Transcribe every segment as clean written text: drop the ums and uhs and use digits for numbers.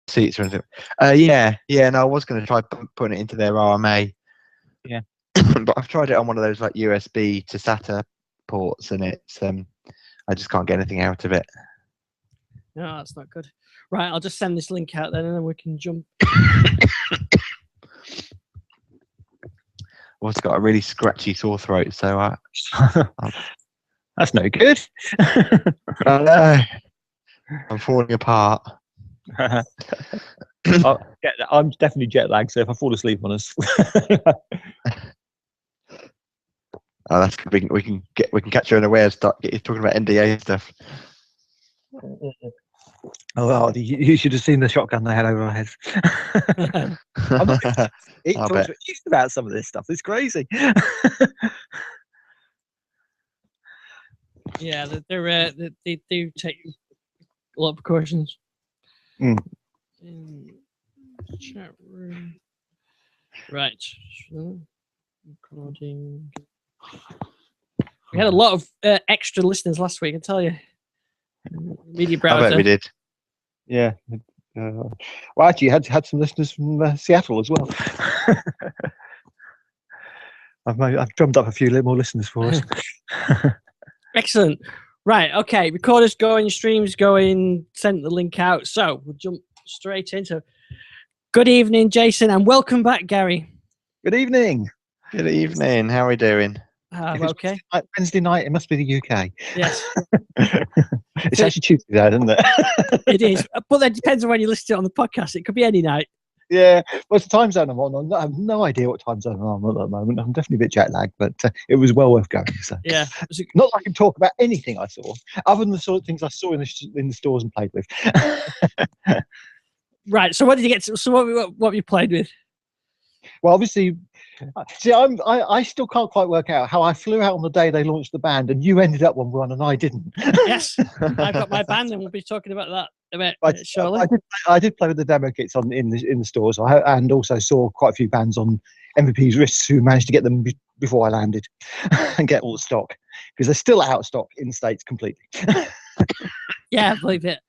seats or anything. No, I was going to try putting it into their RMA. Yeah. But I've tried it on one of those like USB to SATA ports, and it's I just can't get anything out of it. No, that's not good. Right, I'll just send this link out then, and then we can jump. Well, it's got a really scratchy sore throat, so that's no good. I know. I'm falling apart. I'm definitely jet lagged, so if I fall asleep on us, oh, that's good. We can catch you unaware. Start get you talking about NDA stuff. Oh, well, you should have seen the shotgun they had over our heads. He talks about some of this stuff. It's crazy. Yeah, they do take a lot of precautions. Mm. Chat room. Right. Recording. We had a lot of extra listeners last week, I tell you. Media browser. I bet we did. Yeah. Well, actually, you had some listeners from Seattle as well. I've drummed up a few more listeners for us. Excellent. Right. Okay. Recorder's going, stream's going, sent the link out. So we'll jump straight into. Good evening, Jason, and welcome back, Gary. Good evening. Good evening. How are we doing? Okay. Wednesday night, it must be the UK. Yes. It's actually Tuesday there, isn't it? It is. But that depends on when you listen to it on the podcast. It could be any night. Yeah. Well, it's the time zone I'm on. I have no idea what time zone I'm on at the moment. I'm definitely a bit jet lagged, but it was well worth going. So. Yeah. Not that I can talk about anything I saw, other than the sort of things I saw in the stores and played with. Right. So what did you get to? So what have you played with? Well, obviously, see, I still can't quite work out how I flew out on the day they launched the band, and you ended up on one and I didn't. Yes, I've got my band, and we'll be talking about that shortly. I did play with the demo kits in the stores, and also saw quite a few bands on MVP's wrists who managed to get them before I landed and get all the stock, because they're still out of stock in the States completely. Yeah, I believe it.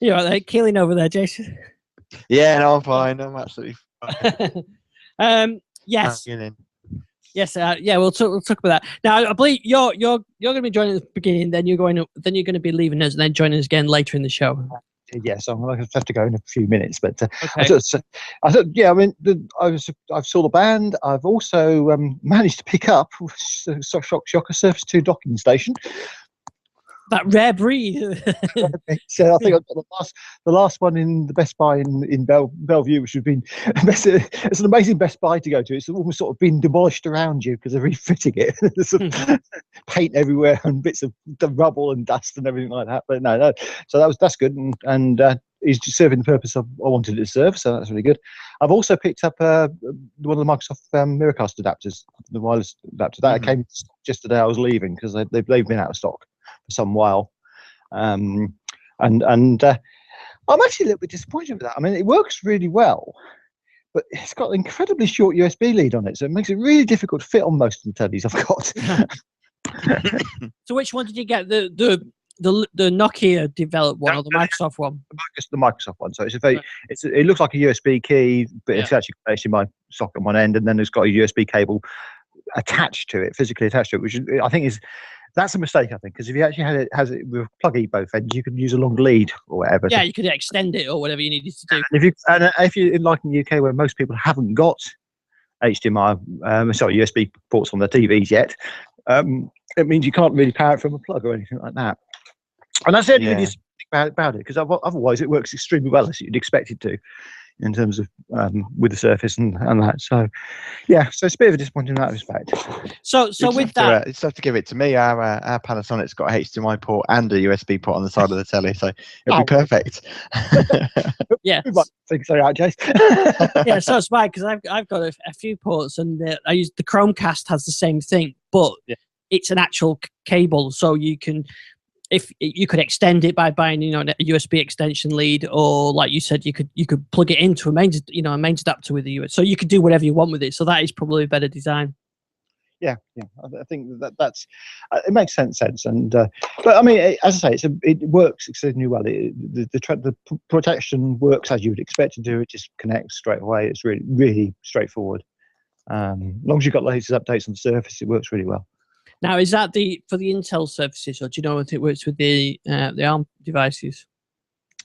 You're right there, keeling over there, Jason. Yeah, no, I'm fine. I'm absolutely fine. Yes. Yes. Yeah. We'll talk about that. Now, I believe you're going to be joining at the beginning. Then you're going to be leaving us, and then joining us again later in the show. Yes, I'm going to have to go in a few minutes, but okay. I thought, yeah. I mean, I saw the band. I've also managed to pick up Shocker Surface 2 docking station. That rare breed. So I think I've got the last one in the Best Buy in Bellevue, which has been it's an amazing Best Buy to go to. It's almost sort of been demolished around you because they're refitting it. There's some paint everywhere and bits of the rubble and dust and everything like that. But no. So that's good, and is serving the purpose I wanted it to serve. So that's really good. I've also picked up one of the Microsoft Miracast adapters, the wireless adapter that came just the day I was leaving, because they've been out of stock for some while, and I'm actually a little bit disappointed with that. I mean, it works really well, but it's got an incredibly short USB lead on it, so it makes it really difficult to fit on most of the tellies I've got. So which one did you get? The Nokia developed one or the Microsoft one? The Microsoft one. So it looks like a USB key, but it's actually placed in my socket on one end, and then it's got a USB cable physically attached to it, which I think that's a mistake, I think, because if you actually has it with plug-in both ends, you could use a long lead or whatever. Yeah, you could extend it or whatever you needed to do. And if you're like in the UK, where most people haven't got HDMI, USB ports on their TVs yet, it means you can't really power it from a plug or anything like that. And that's the only really about it, because otherwise it works extremely well as you'd expect it to, in terms of with the Surface and that. So yeah, so it's a bit of a disappointment in that respect. So with that, you just have to give it to me. Our Panasonic's got a HDMI port and a USB port on the side of the telly, so it'll be perfect. Yeah, think so, out, Jace. Yeah, so it's fine, because I've got a few ports, and I use the Chromecast has the same thing, but it's an actual cable, so you can. If you could extend it by buying, a USB extension lead, or like you said, you could plug it into a mains adapter with a USB. So you could do whatever you want with it. So that is probably a better design. Yeah. I think that's it makes sense, and but I mean, as I say, it works exceedingly well. The protection works as you would expect to do. It just connects straight away. It's really straightforward. As long as you've got the latest updates on the Surface, it works really well. Now, is that for the Intel Surfaces, or do you know if it works with the ARM devices?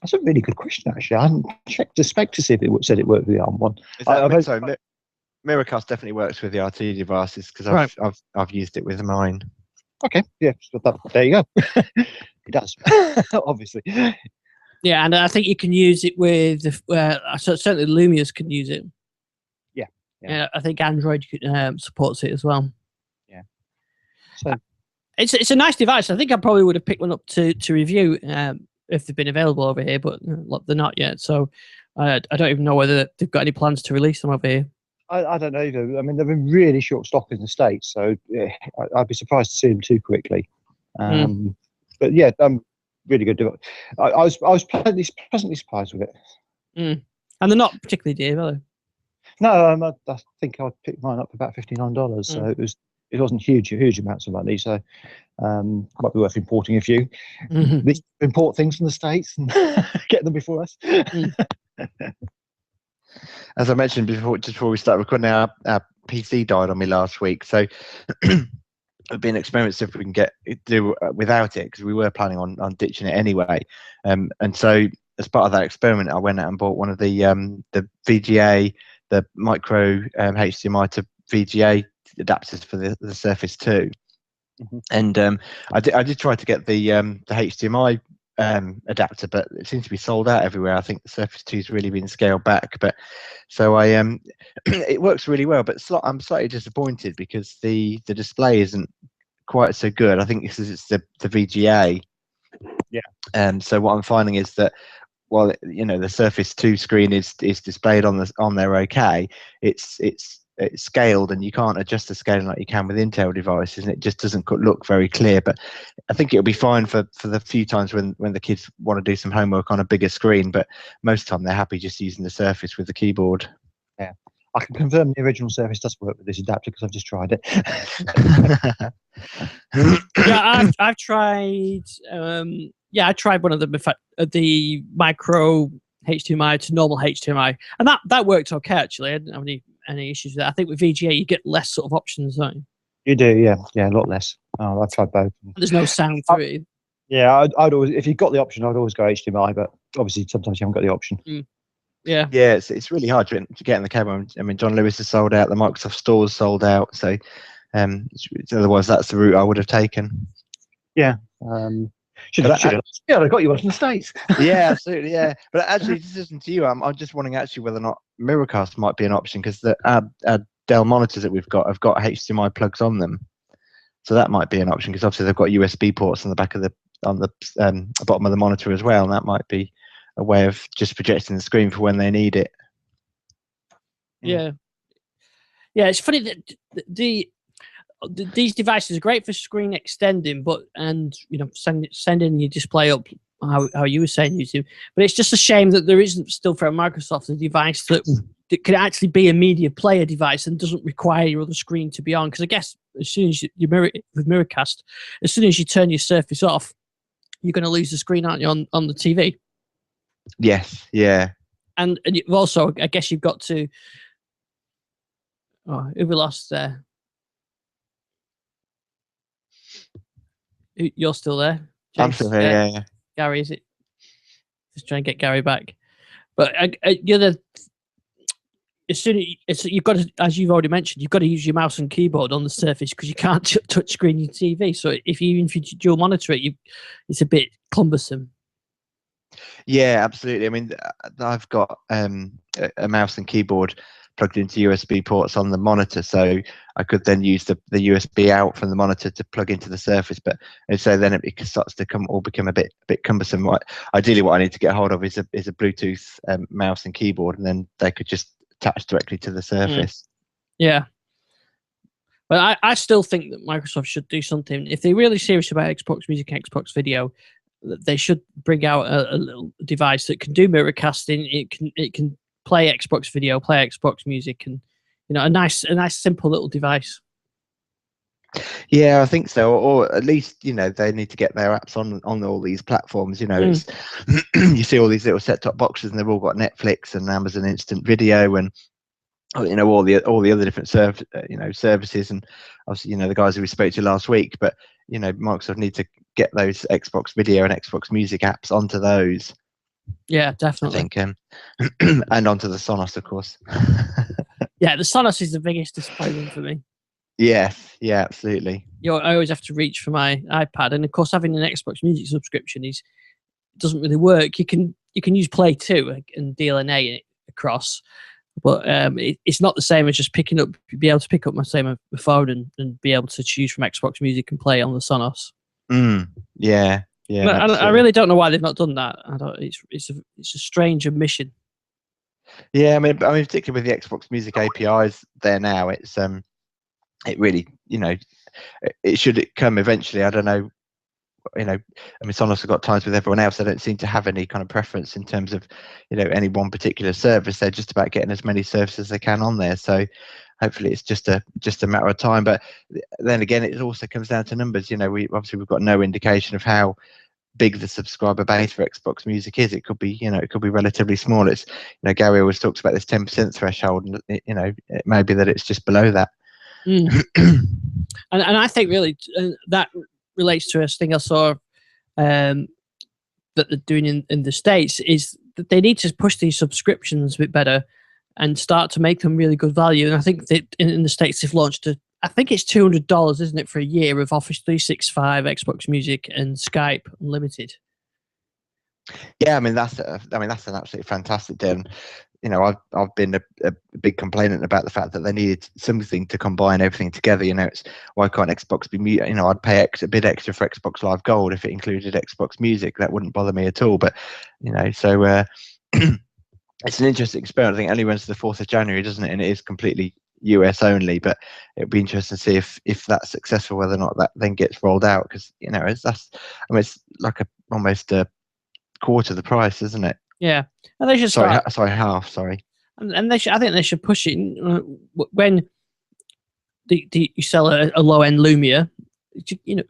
That's a really good question, actually. I haven't checked the spec to see if it said it worked with the ARM one. Miracast definitely works with the RT devices because Right. I've used it with mine. Okay, yeah, so there you go. It does, obviously. Yeah, and I think you can use it with certainly Lumia's can use it. Yeah. I think Android supports it as well. Yeah. So it's a nice device. I think I probably would have picked one up to review if they've been available over here, but they're not yet. So I don't even know whether they've got any plans to release them over here. I don't know either. I mean, they've been really short stock in the States, so yeah, I'd be surprised to see them too quickly. But yeah, really good. I was pleasantly surprised with it. And they're not particularly dear, are they? No, I think I picked mine up for about $59, so it wasn't huge amounts of money. So might be worth importing a few. They import things from the States and get them before us. As I mentioned before we start recording, our PC died on me last week, so it'd be an experiment if we can do without it, because we were planning on ditching it anyway. And so as part of that experiment, I went out and bought one of the VGA, the micro HDMI to VGA adapters for the Surface 2. And I did try to get the HDMI adapter, but it seems to be sold out everywhere. I think the Surface 2's really been scaled back, but so it works really well, but I'm slightly disappointed because the display isn't quite so good. I think it's the VGA. Yeah. So what I'm finding is that while the Surface 2 screen is displayed on there okay, it's scaled, and you can't adjust the scaling like you can with Intel devices, and it just doesn't look very clear. But I think it'll be fine for the few times when the kids want to do some homework on a bigger screen, but most of the time they're happy just using the Surface with the keyboard. Yeah, I can confirm the original Surface does work with this adapter because I've just tried it. Yeah, I've tried. I tried one of them. In fact, the micro HDMI to normal HDMI, and that worked okay actually. I didn't have any issues with that. I think with VGA you get less sort of options, don't you? You do, yeah, a lot less. Oh, I've tried both. There's no sound through it. Yeah, I'd always, if you've got the option, I'd always go HDMI, but obviously sometimes you haven't got the option. Yeah, it's really hard to get in the camera. I mean, John Lewis is sold out, the Microsoft Store's sold out, so otherwise that's the route I would have taken. Yeah. Should have got you one from the States. Yeah, absolutely. Yeah, but actually, just listen to you. I'm just wondering actually whether or not Miracast might be an option, because the Dell monitors that we've got have got HDMI plugs on them, so that might be an option, because obviously they've got USB ports on the back of the bottom of the monitor as well, and that might be a way of just projecting the screen for when they need it. Yeah. It's funny that these devices are great for screen extending, and sending your display up how you were saying, YouTube. But it's just a shame that there isn't still from Microsoft a device that could actually be a media player device and doesn't require your other screen to be on. Because I guess as soon as with Miracast, as soon as you turn your Surface off, you're going to lose the screen, aren't you, on the TV? Yes. Yeah. And you've also, I guess, you've got to. Oh, who we lost there? You're still there? Jace? I'm still here. Yeah. Gary, is it? Just trying to get Gary back. But as soon as you've got to, as you've already mentioned, you've got to use your mouse and keyboard on the Surface because you can't touch screen your TV. So if you dual monitor it, it's a bit cumbersome. Yeah, absolutely. I mean, I've got a mouse and keyboard plugged into USB ports on the monitor, so I could then use the USB out from the monitor to plug into the Surface. But and so then it starts to become a bit cumbersome. Ideally, what I need to get hold of is a Bluetooth mouse and keyboard, and then they could just attach directly to the Surface. Yeah. But I still think that Microsoft should do something. If they're really serious about Xbox Music and Xbox Video, they should bring out a little device that can do mirrorcasting. It can play Xbox Video, play Xbox Music, and a nice simple little device. Yeah, I think so. Or at least, they need to get their apps on all these platforms. It's you see all these little set-top boxes, and they've all got Netflix and Amazon Instant Video, and all the other different services, and obviously the guys who we spoke to last week. But Microsoft need to get those Xbox Video and Xbox Music apps onto those. Yeah, I definitely. think, and onto the Sonos, of course. Yeah, the Sonos is the biggest disappointment for me. Yes, yeah, absolutely. I always have to reach for my iPad, and of course, having an Xbox Music subscription doesn't really work. You can use Play 2 and DLNA across, but it's not the same as just be able to pick up my phone and be able to choose from Xbox Music and play on the Sonos. Yeah. I really don't know why they've not done that. It's a strange omission. Yeah, I mean, particularly with the Xbox Music APIs there now, it's it really, it should come eventually. I don't know. Sonos have got times with everyone else. They don't seem to have any kind of preference in terms of, any one particular service. They're just about getting as many services as they can on there. So hopefully it's just a matter of time. But then again, it also comes down to numbers. We've got no indication of how big the subscriber base for Xbox Music is. It could be, it could be relatively small. It's, Gary always talks about this 10% threshold, and it may be that it's just below that. And I think really that relates to a thing I saw that they're doing in the States, is that they need to push these subscriptions a bit better and start to make them really good value. And I think that in the States they've launched I think it's $200, isn't it, for a year of Office 365, Xbox Music, and Skype Unlimited. Yeah, that's an absolutely fantastic deal. I've been a big complainant about the fact that they needed something to combine everything together. It's why can't Xbox be? I'd pay a bit extra for Xbox Live Gold if it included Xbox Music. That wouldn't bother me at all. But so it's an interesting experiment. I think it only runs to the 4th of January, doesn't it? And it is completely US only. But it'd be interesting to see if that's successful, whether or not that then gets rolled out. Because it's like almost a quarter the price, isn't it? Yeah, and they should start. Half. Sorry. And they should. I think they should push it when you sell a low end Lumia.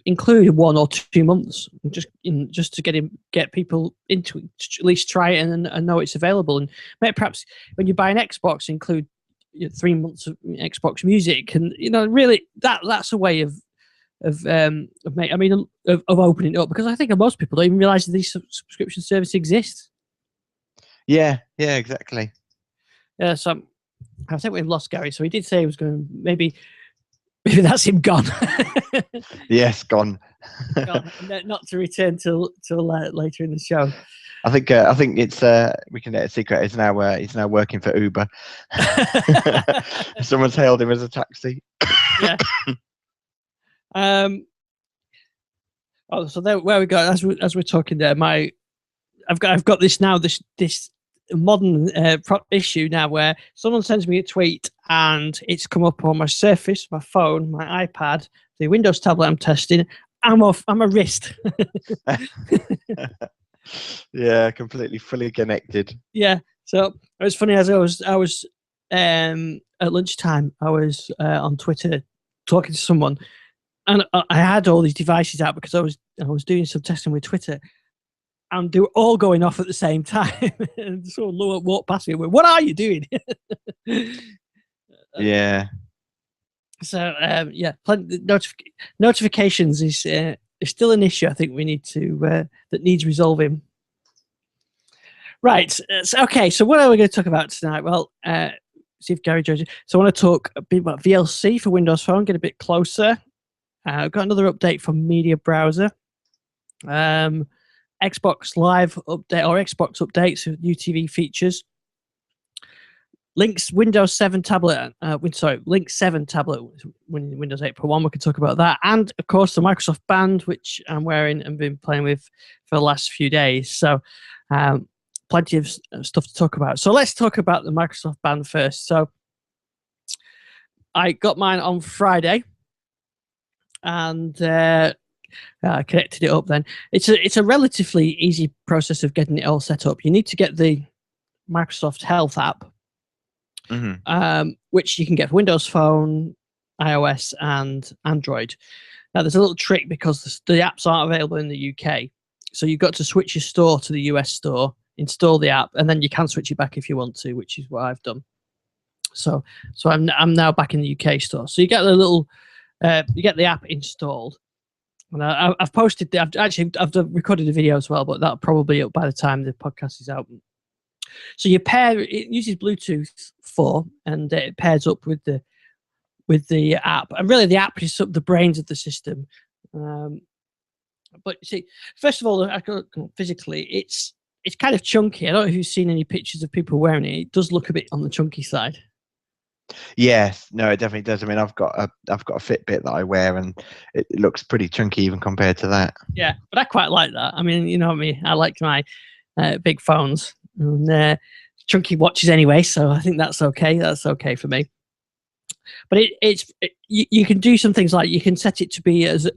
Include 1 or 2 months, just to get people into it, at least try it and know it's available. And perhaps when you buy an Xbox, include 3 months of Xbox Music, and really that's a way of opening it up, because I think most people don't even realize that these subscription services exist. Yeah, exactly. Yeah, so I think we've lost Gary. So he did say he was going to maybe that's him gone. Yes, gone. Not to return till later in the show. I think it's we can let a secret. He's now working for Uber. Someone's hailed him as a taxi. Yeah. So there, where we go as we're talking there, I've got this now. This modern issue now where someone sends me a tweet and it's come up on my Surface, my phone, my iPad, the Windows tablet I'm testing. I'm a wrist. Yeah, completely fully connected. Yeah. So it was funny, as I was at lunchtime, I was on Twitter talking to someone, and I had all these devices out because I was doing some testing with Twitter, and they were all going off at the same time. And someone walked past me and went, "What are you doing?" Yeah. So notifications is still an issue. I think we need to that needs resolving. Right. Okay. So what are we going to talk about tonight? Well, see if Gary joins you. So I want to talk a bit about VLC for Windows Phone. Get a bit closer. I've got another update from Media Browser. Xbox Live update or Xbox updates with new TV features. Link's Windows 7 tablet, Link 7 tablet, Windows 8.1, we can talk about that. And, of course, the Microsoft Band, which I'm wearing and been playing with for the last few days. So, plenty of stuff to talk about. So, let's talk about the Microsoft Band first. So, I got mine on Friday, and I connected it up then. It's a relatively easy process of getting it all set up. You need to get the Microsoft Health app, which you can get for Windows Phone, iOS and Android. Now, there's a little trick because the apps aren't available in the UK. So you've got to switch your store to the US store, install the app, and then you can switch it back if you want to, which is what I've done. So I'm now back in the UK store. So you get the little, you get the app installed. And I've posted, I've recorded a video as well, but that'll probably be up by the time the podcast is out. So you pair, it uses Bluetooth 4, and it pairs up with the app. And really, the app is the brains of the system. But see, first of all, physically, it's kind of chunky. I don't know if you've seen any pictures of people wearing it. It does look a bit on the chunky side. Yes, no, it definitely does. I mean, I've got a Fitbit that I wear, and it looks pretty chunky even compared to that. Yeah, but I quite like that. I mean, you know me, I like my big phones and chunky watches anyway, so I think that's okay. That's okay for me. But you can do some things like you can set it to be as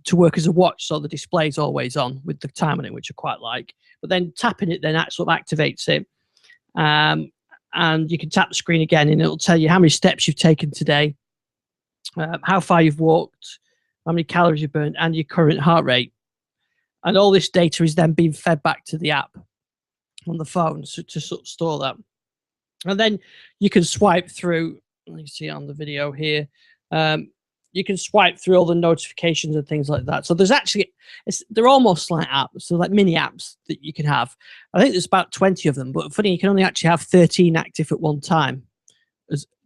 to work as a watch, so the display's always on with the time on it, which I quite like. But then tapping it then sort of activates it. And you can tap the screen again, and it'll tell you how many steps you've taken today, how far you've walked, how many calories you've burned, and your current heart rate. And all this data is then being fed back to the app on the phone to sort of store that. And then you can swipe through, you can see on the video here, you can swipe through all the notifications and things like that. So there's actually, they're almost like apps, so like mini apps that you can have. I think there's about 20 of them, but funny, you can only actually have 13 active at one time.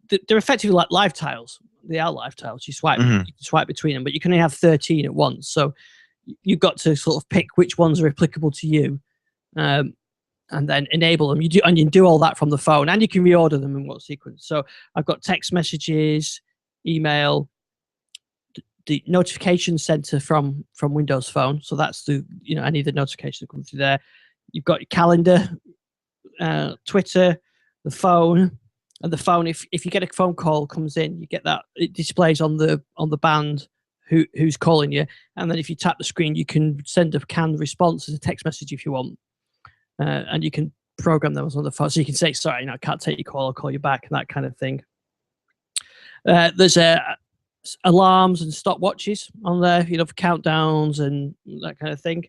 They're effectively like live tiles. They are live tiles. You can swipe between them, but you can only have 13 at once. So you've got to sort of pick which ones are applicable to you, and then enable them. You do all that from the phone, and you can reorder them in what sequence. So I've got text messages, email, the notification center from Windows Phone. So that's any of the notifications that come through there. You've got your calendar, Twitter, the phone, and the phone. If you get a phone call comes in, you get that, it displays on the band who's calling you, and then if you tap the screen, you can send a canned response as a text message if you want, and you can program those on the phone. So you can say, sorry, I can't take your call, I'll call you back, and that kind of thing. There's alarms and stopwatches on there, for countdowns and that kind of thing.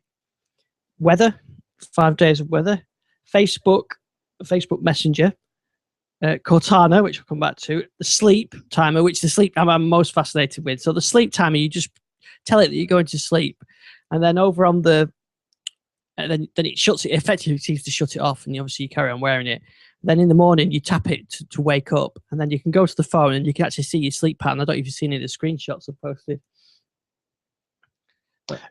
Weather, 5 days of weather. Facebook Messenger, Cortana, which I'll come back to. The sleep timer, which the sleep I'm most fascinated with. So the sleep timer, you just tell it that you're going to sleep, and then over on then it shuts it. Effectively seems to shut it off, and obviously you carry on wearing it. Then in the morning, you tap it to wake up, and then you can go to the phone and you can actually see your sleep pattern. I don't know if you've seen any of the screenshots I've posted.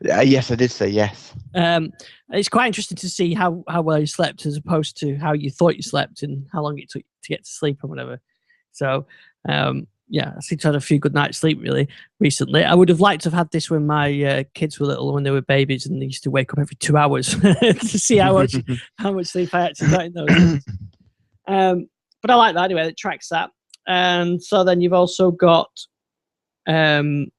Yes, I did say yes. It's quite interesting to see how well you slept as opposed to how you thought you slept and how long it took to get to sleep or whatever. So, I seem to have had a few good nights sleep really recently. I would have liked to have had this when my kids were little, when they were babies, and they used to wake up every 2 hours to see how much sleep I actually got in those days. But I like that anyway. It tracks that. And so then you've also got Cortana.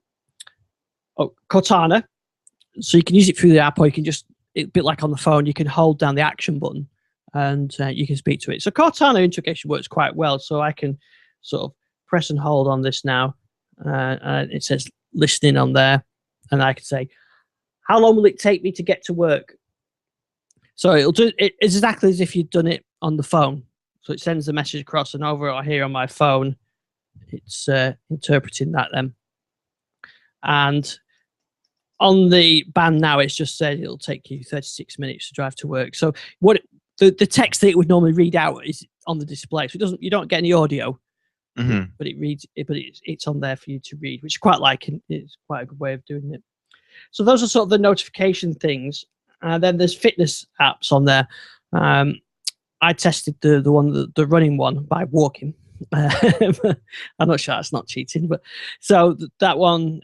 So you can use it through the app, or you can just, a bit like on the phone, you can hold down the action button and you can speak to it. So Cortana integration works quite well. So I can sort of press and hold on this now. And it says listening on there. And I can say, how long will it take me to get to work? So it'll do it exactly as if you'd done it on the phone. So it sends the message across, and over here on my phone, it's interpreting that then. And on the band now, it's just said it'll take you 36 minutes to drive to work. So the text that it would normally read out is on the display. So you don't get any audio, but it reads it, but it's on there for you to read, which I quite like, and it's quite a good way of doing it. So those are sort of the notification things. And then there's fitness apps on there. I tested the running one by walking. I'm not sure that's not cheating, but so that one,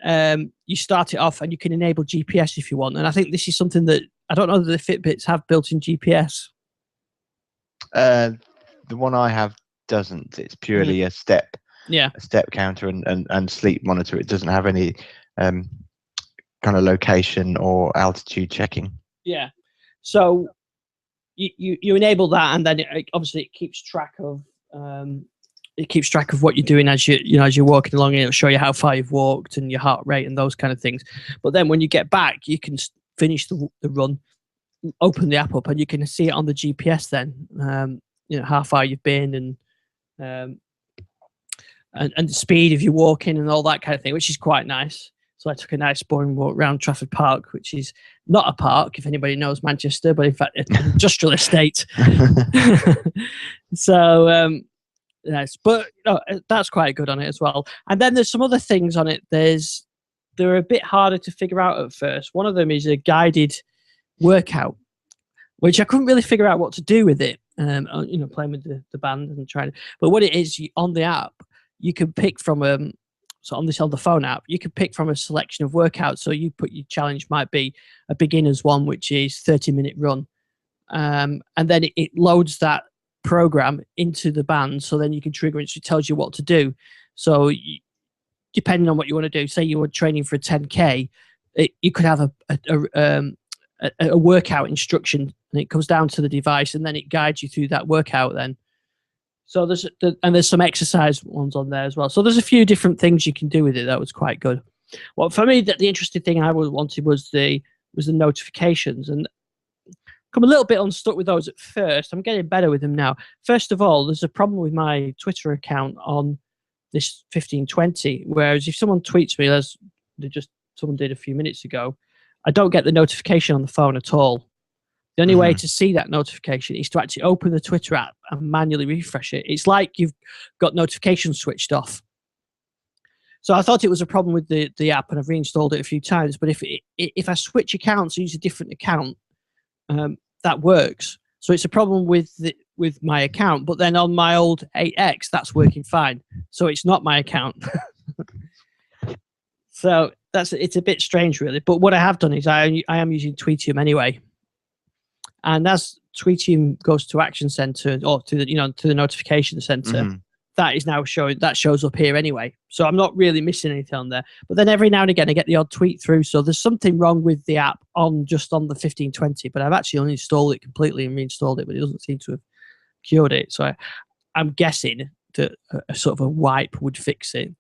you start it off and you can enable GPS if you want. And I think this is something that I don't know that the Fitbits have built-in GPS. The one I have doesn't. It's purely a step counter and sleep monitor. It doesn't have any kind of location or altitude checking. Yeah. So you enable that, and then obviously it keeps track of it keeps track of what you're doing as as you're walking along, and it'll show you how far you've walked and your heart rate and those kind of things. But then when you get back, you can finish the run, open the app up, and you can see it on the GPS then, how far you've been and the speed if you're walking and all that kind of thing, which is quite nice. So I took a nice boring walk around Trafford Park, which is not a park, if anybody knows Manchester, but in fact, it's an industrial estate. So, nice. But that's quite good on it as well. And then there's some other things on it. They're a bit harder to figure out at first. One of them is a guided workout, which I couldn't really figure out what to do with it. Playing with the band and trying. But what it is, on the app, you can pick from on the phone app, you can pick from a selection of workouts. So you put your challenge might be a beginner's one, which is 30-minute run, and then it loads that program into the band. So then you can trigger it. So it tells you what to do. So depending on what you want to do, say you were training for a 10K, you could have a workout instruction, and it comes down to the device, and then it guides you through that workout then. So there's some exercise ones on there as well. So there's a few different things you can do with it. That was quite good. Well, for me, the interesting thing I wanted was the notifications, and I'm a little bit unstuck with those at first. I'm getting better with them now. First of all, there's a problem with my Twitter account on this 1520, whereas if someone tweets me, as someone did a few minutes ago, I don't get the notification on the phone at all. The only way to see that notification is to actually open the Twitter app and manually refresh it. It's like you've got notifications switched off. So I thought it was a problem with the app, and I've reinstalled it a few times. But if I switch accounts, use a different account, that works. So it's a problem with my account. But then on my old 8X, that's working fine. So it's not my account. So it's a bit strange, really. But what I have done is I am using Tweetium anyway. And as Tweetium goes to Action Center or to the notification center, that is now that shows up here anyway. So I'm not really missing anything on there. But then every now and again I get the odd tweet through. So there's something wrong with the app on the 1520. But I've actually uninstalled it completely and reinstalled it, but it doesn't seem to have cured it. So I'm guessing that a sort of a wipe would fix it.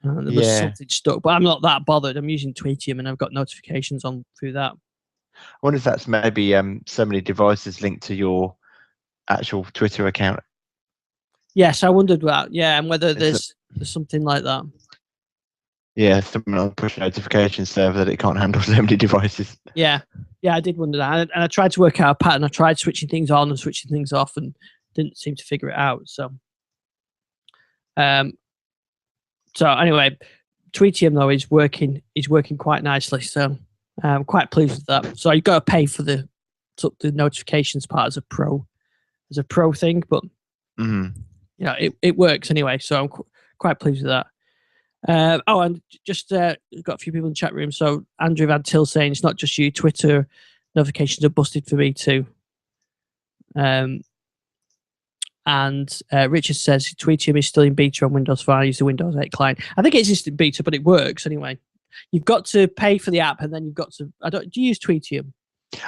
There was something stuck, but I'm not that bothered. I'm using Tweetium and I've got notifications on through that. I wonder if that's maybe so many devices linked to your actual Twitter account. Yes, I wondered that. Yeah, and whether there's something like that. Yeah, something on push notification server that it can't handle so many devices. Yeah, I did wonder that, and I tried to work out a pattern. I tried switching things on and switching things off, and didn't seem to figure it out. So anyway, Tweetium though is working quite nicely. So. I'm quite pleased with that. So you've got to pay for the notifications part as a pro thing, but it works anyway. So I'm quite pleased with that. And just got a few people in the chat room. So Andrew Van Til saying it's not just you. Twitter notifications are busted for me too. And Richard says Tweetium is still in beta on Windows Phone. I use the Windows 8 client. I think it's in beta, but it works anyway. You've got to pay for the app, and then you've got to. Do you use Tweetium?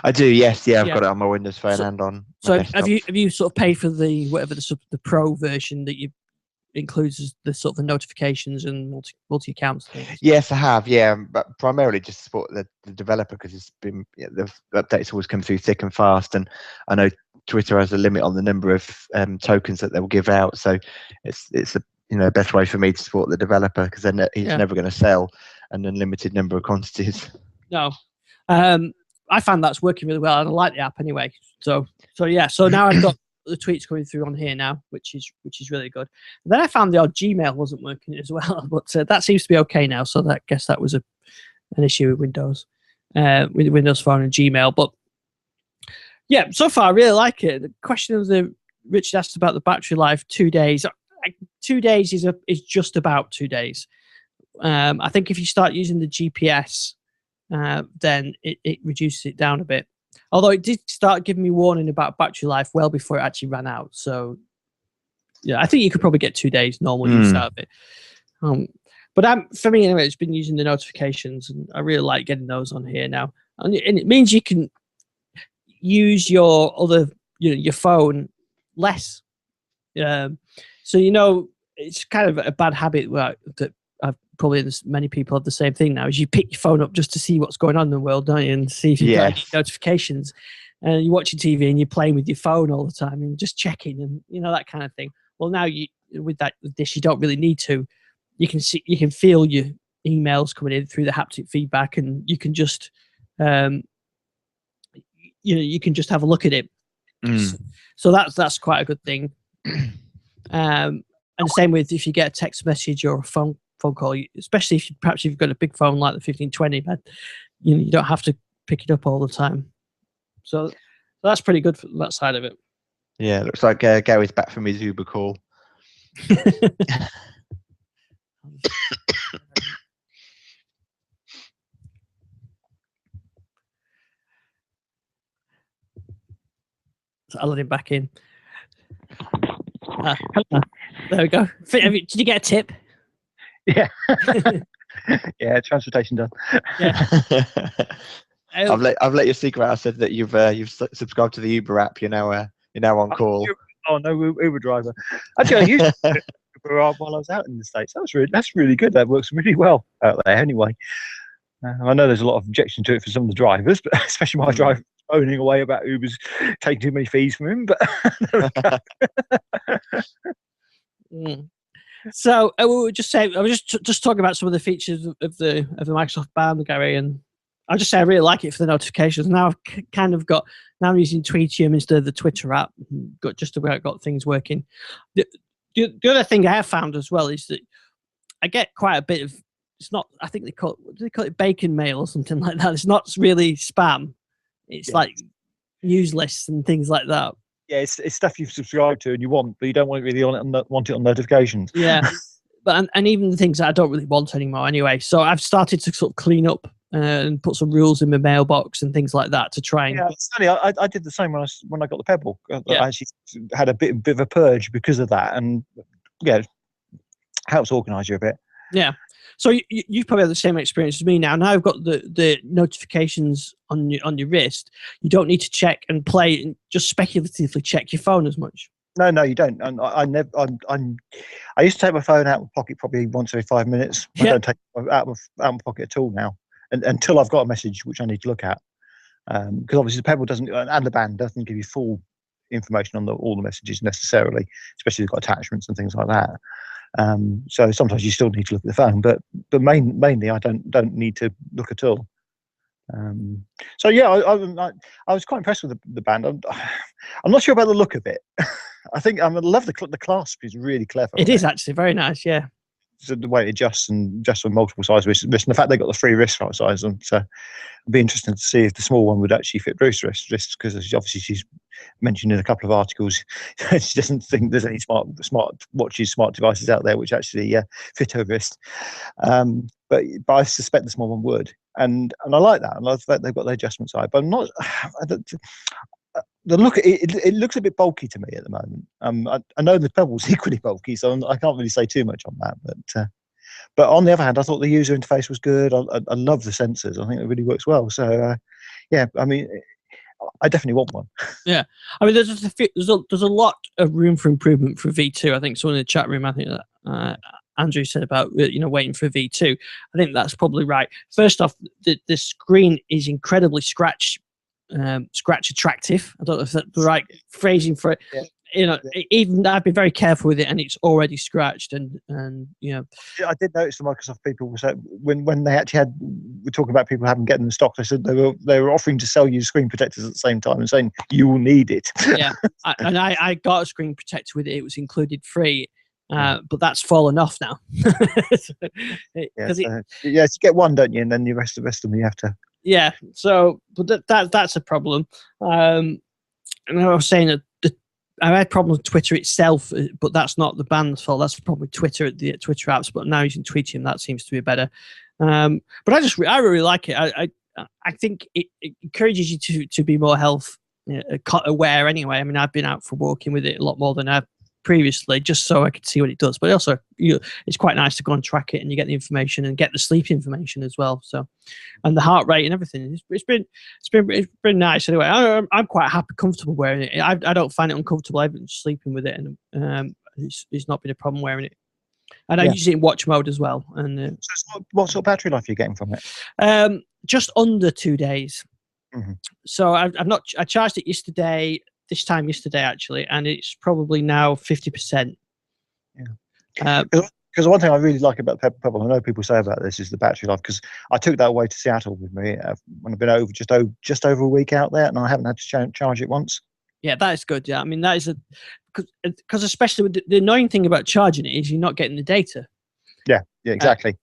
I do. Yes. Yeah. I've got it on my Windows Phone and on. So have you sort of paid for the pro version that includes the sort of the notifications and multi accounts things? Yes, I have. Yeah, but primarily just to support the developer, because it's been the updates always come through thick and fast, and I know Twitter has a limit on the number of tokens that they will give out. So it's the best way for me to support the developer, because then he's never going to sell an unlimited number of quantities. No, I found that's working really well, and I like the app anyway. So yeah. So now I've got the tweets coming through on here now, which is really good. And then I found the odd Gmail wasn't working as well, but that seems to be okay now. So I guess that was an issue with Windows Phone and Gmail. But yeah, so far I really like it. The question of Richard asked about the battery life. 2 days. 2 days is just about 2 days. I think if you start using the GPS, then it reduces it down a bit. Although it did start giving me warning about battery life well before it actually ran out. So yeah, I think you could probably get 2 days normal use out of it. But for me anyway, it's been using the notifications, and I really like getting those on here now. And it means you can use your other, your phone less. So it's kind of a bad habit that I've probably many people have the same thing now. Is you pick your phone up just to see what's going on in the world, don't you, and see if you've got any notifications. And you're watching TV and you're playing with your phone all the time and just checking and that kind of thing. Well, now with this, you don't really need to. You can feel your emails coming in through the haptic feedback, and you can just you can just have a look at it. So that's quite a good thing. And the same with if you get a text message or a phone call, especially if you've got a big phone like the 1520, but you don't have to pick it up all the time. So that's pretty good for that side of it. Yeah, looks like Gary's back from his Uber call. So I'll let him back in. There we go. Did you get a tip? Yeah. Yeah, transportation done. Yeah. I've let your secret out. I said that you've subscribed to the Uber app. You're now on call. Oh no, Uber driver. Actually, I used Uber while I was out in the States. That's really good. That works really well out there. Anyway, I know there's a lot of objection to it for some of the drivers, but especially my driver moaning away about Uber's taking too many fees from him. But So we were just saying, I was just talking about some of the features of the Microsoft Band, Gary, and I'll just say I really like it for the notifications. Now I've now I'm using Tweetium instead of the Twitter app. Got things working. The other thing I have found as well is that I get quite a bit of, it's not, I think they call it bacon mail or something like that. It's not really spam. It's like news lists and things like that. Yeah, it's stuff you've subscribed to and you want, but you don't want it really want it on notifications. Yeah, but and even the things that I don't really want anymore anyway. So I've started to sort of clean up and put some rules in my mailbox and things like that to try and. Yeah, it's funny. I did the same when I got the Pebble. I actually had a bit of a purge because of that, and helps organise you a bit. Yeah. So you've probably had the same experience as me now. Now I've got the notifications on your wrist. You don't need to check and play and just speculatively check your phone as much. No, you don't. And I used to take my phone out of my pocket probably once every 5 minutes. I don't take it out of my pocket at all now, until I've got a message which I need to look at. Because obviously the Pebble doesn't, and the Band doesn't give you full information on all the messages necessarily, especially if you've got attachments and things like that. So sometimes you still need to look at the phone, but mainly I don't need to look at all. So yeah, I was quite impressed with the Band. I'm not sure about the look of it. I think I love the clasp is really clever. It is actually very nice, yeah. So the way it adjusts with multiple size wrists, and the fact they got the 3 wrist size on. So it'd be interesting to see if the small one would actually fit Bruce's wrists, because obviously she's mentioned in a couple of articles she doesn't think there's any smart watches, smart devices out there which actually fit her wrist. But I suspect the small one would, and I like that. And I like they've got the adjustment side, but I'm not. The look, it looks a bit bulky to me at the moment. I know the Pebble's equally bulky, so I can't really say too much on that. But on the other hand, I thought the user interface was good. I love the sensors. I think it really works well. So yeah, I mean, I definitely want one. Yeah, I mean, there's a lot of room for improvement for V2. I think someone in the chat room, I think that Andrew said about waiting for V2. I think that's probably right. First off, the screen is incredibly scratch attractive. I don't know if that's the right phrasing for it. Yeah. Even I've been very careful with it, and it's already scratched. And yeah, I did notice the Microsoft people were saying when they actually we're talking about people having getting them in stock. They said they were offering to sell you screen protectors at the same time and saying you will need it. Yeah, I got a screen protector with it. It was included free. But that's fallen off now. You get one, don't you? And then the rest of them you have to. Yeah, so but that's a problem. And I was saying that I had problems with Twitter itself, but that's not the Band's fault. That's probably Twitter, the Twitter apps. But now using Tweetium, that seems to be better. But I really like it. I think it encourages you to be more health aware. Anyway, I mean, I've been out for walking with it a lot more than I've previously, just so I could see what it does. But also, it's quite nice to go and track it, and you get the information and get the sleep information as well. So, and the heart rate and everything. It's been nice. Anyway, I'm quite happy, comfortable wearing it. I don't find it uncomfortable. I've been sleeping with it, and it's not been a problem wearing it And I use it in watch mode as well. And so what sort of battery life are you getting from it? just under 2 days. Mm-hmm. So I charged it yesterday, this time yesterday actually, and it's probably now 50%. Yeah. Because one thing I really like about Pebble, I know people say about this, is the battery life. Because I took that away to Seattle with me when I've been just over a week out there, and I haven't had to charge it once. Yeah, that is good. Yeah, I mean that is because especially with the annoying thing about charging it is you're not getting the data. Yeah, exactly.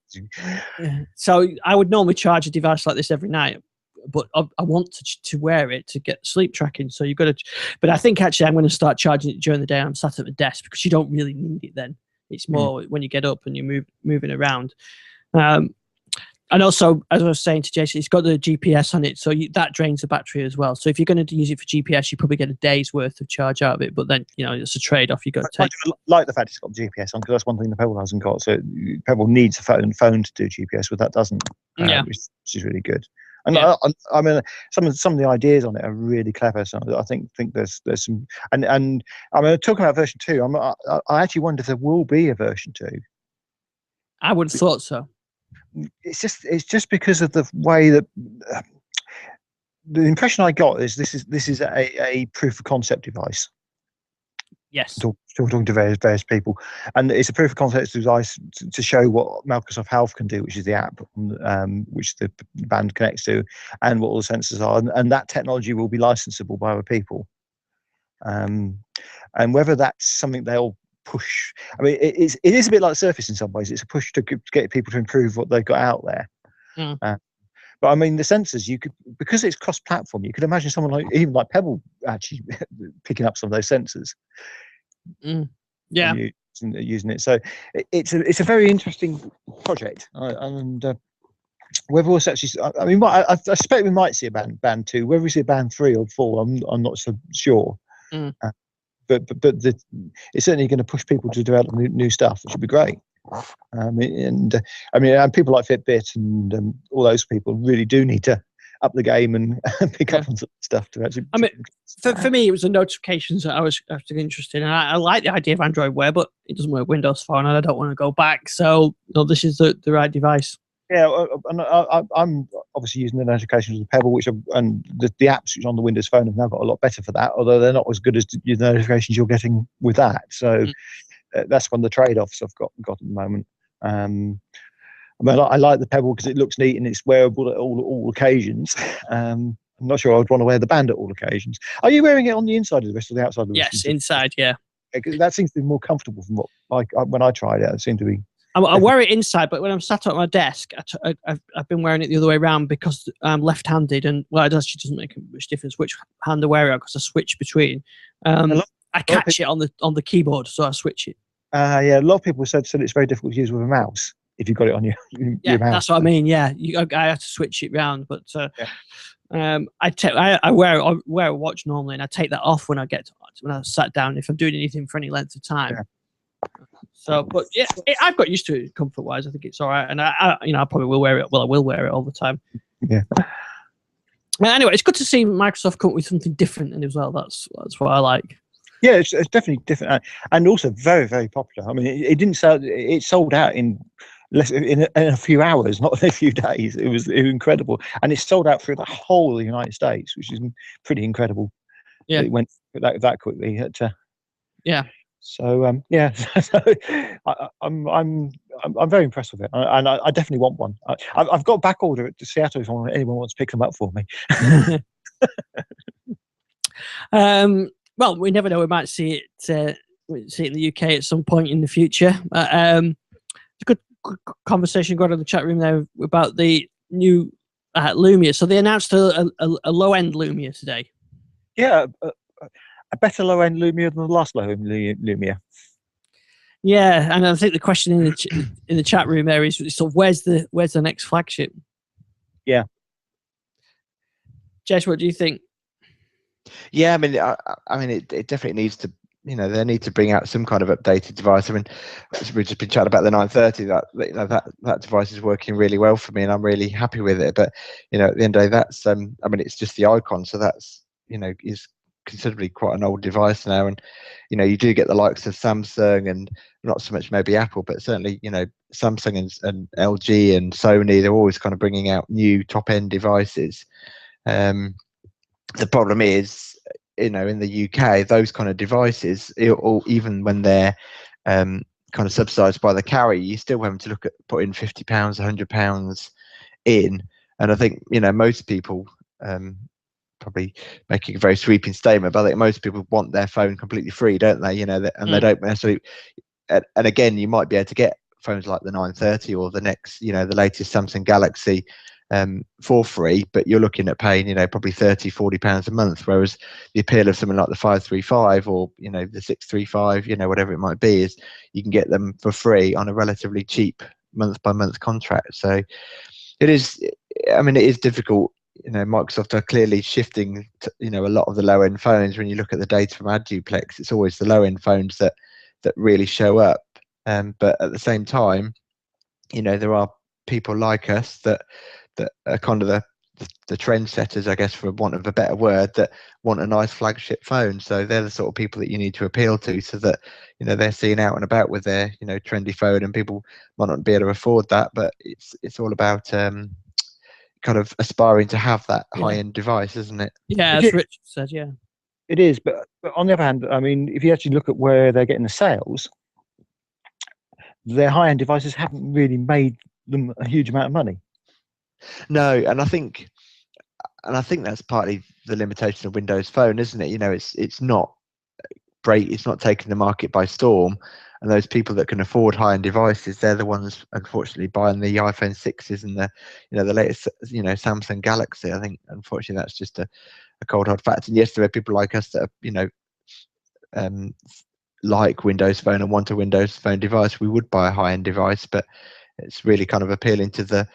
So I would normally charge a device like this every night, but I want to wear it to get sleep tracking. So you've got to. But I think actually I'm going to start charging it during the day. I'm sat at the desk because you don't really need it then. It's more when you get up and you're moving around. And also, as I was saying to Jason, it's got the GPS on it, so that drains the battery as well. So if you're going to use it for GPS, you probably get a day's worth of charge out of it. But then, it's a trade-off you've got to take. I like the fact it's got GPS on, because that's one thing the Pebble hasn't got. So Pebble needs a phone to do GPS, but that doesn't, which is really good. And I mean, some of the ideas on it are really clever. So I think there's some, and I mean, talking about version 2, I actually wonder if there will be a version 2. I would have thought so. It's just because of the way that the impression I got is this is a proof of concept device. Yes. Still talking to various people, and it's a proof of concept device to show what Microsoft Health can do, which is the app which the band connects to, and what all the sensors are, and that technology will be licensable by other people. And whether that's something they'll push, I mean, it is a bit like Surface in some ways. It's a push to get people to improve what they've got out there. But I mean, the sensors, you could, because it's cross-platform, you could imagine someone even like Pebble actually picking up some of those sensors. Yeah, using it. So it's a very interesting project, and whether it's actually, I mean, I suspect we might see a band 2. Whether we see a band 3 or 4, I'm not so sure. But it's certainly going to push people to develop new stuff, which would be great. And people like Fitbit and all those people really do need to up the game and pick up on some stuff to actually. I mean, for me, it was the notifications that I was interested in. I like the idea of Android Wear, but it doesn't work Windows Phone, and I don't want to go back. So, this is the right device. Yeah, I'm obviously using the notifications of Pebble, and the apps which on the Windows Phone have now got a lot better for that, although they're not as good as the notifications you're getting with that. So that's one of the trade-offs I've got at the moment. I mean, I like the Pebble because it looks neat and it's wearable at all occasions. I'm not sure I would want to wear the band at all occasions. Are you wearing it on the inside of the wrist or the outside of the wrist? Yes, inside, yeah. That seems to be more comfortable from what when I tried it. It seemed to be. I wear it inside, but when I'm sat at my desk, I've been wearing it the other way around because I'm left-handed, and it actually doesn't make much difference which hand I wear it because I switch between. I catch it on the keyboard, so I switch it. A lot of people said it's very difficult to use with a mouse if you've got it on your mouse. That's what I mean. Yeah, I have to switch it round, but I wear a watch normally, and I take that off when I sat down if I'm doing anything for any length of time. Yeah. So, but yeah, I've got used to it comfort-wise. I think it's all right, and I probably will wear it. Well, I will wear it all the time. Yeah. Anyway, it's good to see Microsoft come up with something different, and as well, that's what I like. Yeah, it's definitely different, and also very, very popular. I mean, it didn't sell. It sold out in a few hours, not in a few days. It was incredible, and it sold out through the whole of the United States, which is pretty incredible. Yeah, it went that quickly. Yeah. So I'm very impressed with it, and I definitely want one. I've got back order to Seattle if anyone wants to pick them up for me. Well, we never know. We might see it in the UK at some point in the future. It's a good conversation going on in the chat room there about the new Lumia. So they announced a low-end Lumia today. Yeah. A better low-end Lumia than the last low-end Lumia. Yeah, and I think the question in the chat room there is sort of where's the next flagship? Yeah. Jess, what do you think? Yeah, I mean, it definitely needs to. They need to bring out some kind of updated device. I mean, we've just been chatting about the 930. That device is working really well for me, and I'm really happy with it. But at the end of the day, that's I mean, it's just the icon, so that's is considerably quite an old device now, and you do get the likes of Samsung and not so much maybe Apple, but certainly Samsung and LG and Sony. They're always kind of bringing out new top end devices. The problem is, in the UK, those kind of devices, or even when they're kind of subsidised by the carrier, you still having to look at putting £50, £100 in. And I think most people, probably making a very sweeping statement, but I think most people want their phone completely free, don't they? They don't necessarily. And again, you might be able to get phones like the 930 or the next, the latest Samsung Galaxy for free, but you're looking at paying, probably £30-40 a month. Whereas the appeal of something like the 535 or the 635, whatever it might be, is you can get them for free on a relatively cheap month-by-month contract. So it is. I mean, it is difficult. Microsoft are clearly shifting to, a lot of the low end phones. When you look at the data from AdDuplex, it's always the low end phones that really show up. But at the same time, there are people like us that are kind of the trendsetters, I guess, for want of a better word, that want a nice flagship phone. So they're the sort of people that you need to appeal to, so that they're seen out and about with their trendy phone, and people might not be able to afford that, but it's all about kind of aspiring to have that high-end device, isn't it? Yeah, as Richard said, yeah. It is, but on the other hand, I mean, if you actually look at where they're getting the sales, their high-end devices haven't really made them a huge amount of money. No, and I think that's partly the limitation of Windows Phone, isn't it? It's not great. It's not taking the market by storm. And those people that can afford high-end devices, they're the ones, unfortunately, buying the iPhone 6s and the latest, Samsung Galaxy. I think, unfortunately, that's just a cold hard fact. And yes, there are people like us that are, like Windows Phone and want a Windows Phone device. We would buy a high-end device, but it's really kind of appealing to the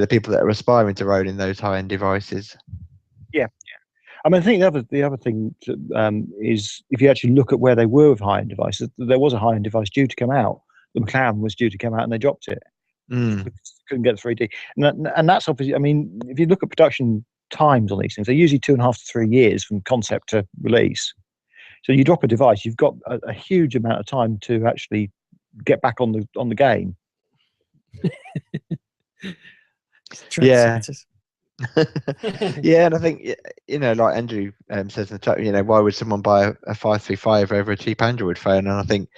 people that are aspiring to own in those high-end devices. Yeah. I mean, I think the other thing is, if you actually look at where they were with high-end devices, there was a high-end device due to come out. The McLaren was due to come out, and they dropped it. Couldn't get the 3D, and that's obviously. I mean, if you look at production times on these things, they're usually 2.5 to 3 years from concept to release. So you drop a device, you've got a huge amount of time to actually get back on the game. Yeah. Yeah, and I think like Andrew says in the chat, why would someone buy a 535 over a cheap Android phone? And I think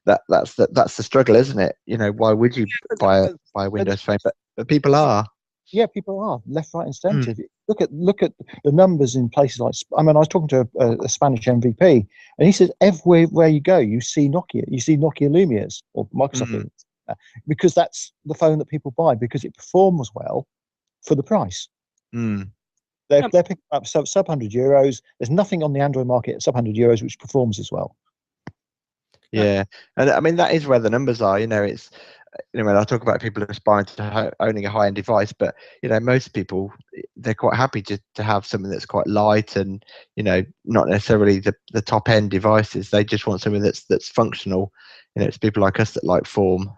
that's the struggle, isn't it? Why would you buy a Windows phone? But people are. Yeah, people are left, right, and centre. Look at the numbers in places like. I mean, I was talking to a Spanish MVP, and he says everywhere you go, you see Nokia, Lumias or Microsoft Lumias, because that's the phone that people buy because it performs well for the price. They're picking up sub €100. There's nothing on the Android market at sub €100 which performs as well. Yeah, and I mean that is where the numbers are. It's when I talk about people aspiring to owning a high-end device, but most people, they're quite happy to have something that's quite light and not necessarily the top-end devices. They just want something that's functional. It's people like us that like form.